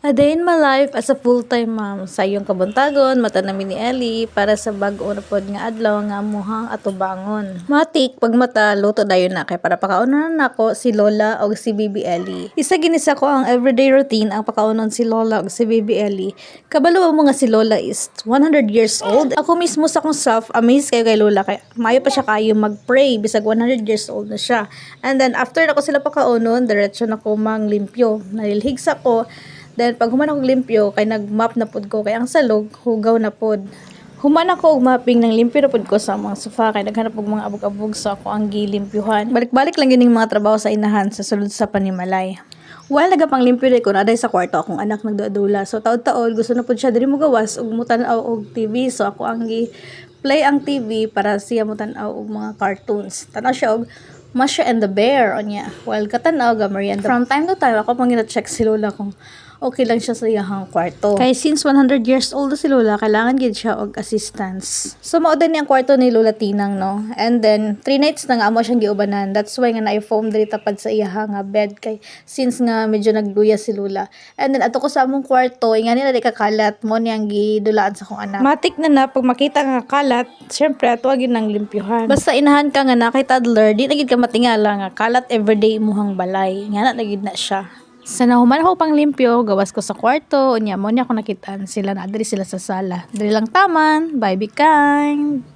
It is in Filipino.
A day in my life as a full-time mom. Sa iyong kabuntagon, mata namin ni Ellie para sa bag-o na pod nga adlaw nga amuhang atubangon. Matik pag mata luto dayon na kay para pakaunon nako si Lola o si Bibi Ellie. Isa ginisa ko ang everyday routine ang pakaunon si Lola o si Bibi Ellie. Kabalo mo nga si Lola is 100 years old. Ako mismo sa kong self amazed kayo kay Lola kay mayo pa siya kayo mag-pray bisag 100 years old na siya. And then after nako sila pakaunon, diretso nako manglimpyo. Nalilhig sa ko. Then pag human ako limpyo kay nag-map na pod ko kay ang salog hugaw na pod. Human ako og mapping ng limpyo na pod ko sa mga sofa kay naghanap og mga abog-abog sa ako ang gilimpyuhan. Balik-balik lang gining mga trabaho sa inahan sa sulod sa Panimalay. While nagapang limpyo ko na aday sa kwarto akong anak nagdudula. So taod-taod gusto na pod siya diri mo gawas og mutan-aw og TV. So ako ang play ang TV para siya mutan-aw og mga cartoons. Tanaw siya og Masha and the Bear onya. While katanaw ga merienda. From time to time ako pang gina-check si Lola kung okay lang siya sa iyang kwarto. Kaya since 100 years old si Lola, kailangan gid siya og assistance. So mao din ang kwarto ni Lola Tinang no. And then 3 nights na nga amo siyang giubanan. That's why nga na-foam diri tapad sa iyang nga bed kay since nga medyo nagluya si Lola. And then ato ko sa among kwarto, ingani na di kakalat mo niyang gidulaan sa kong anak. Matik na pag makita nga kalat, syempre ato agin nang limpyuhan. Basta inahan ka nga na kay toddler, di na gid ka matingala nga kalat everyday imuhang balay. Nga na gid na siya. Sa nahuman ako pang limpyo, gawas ko sa kwarto, unya mo niya ako nakitaan sila na adri sila sa sala. Dali lang taman, bye be kind.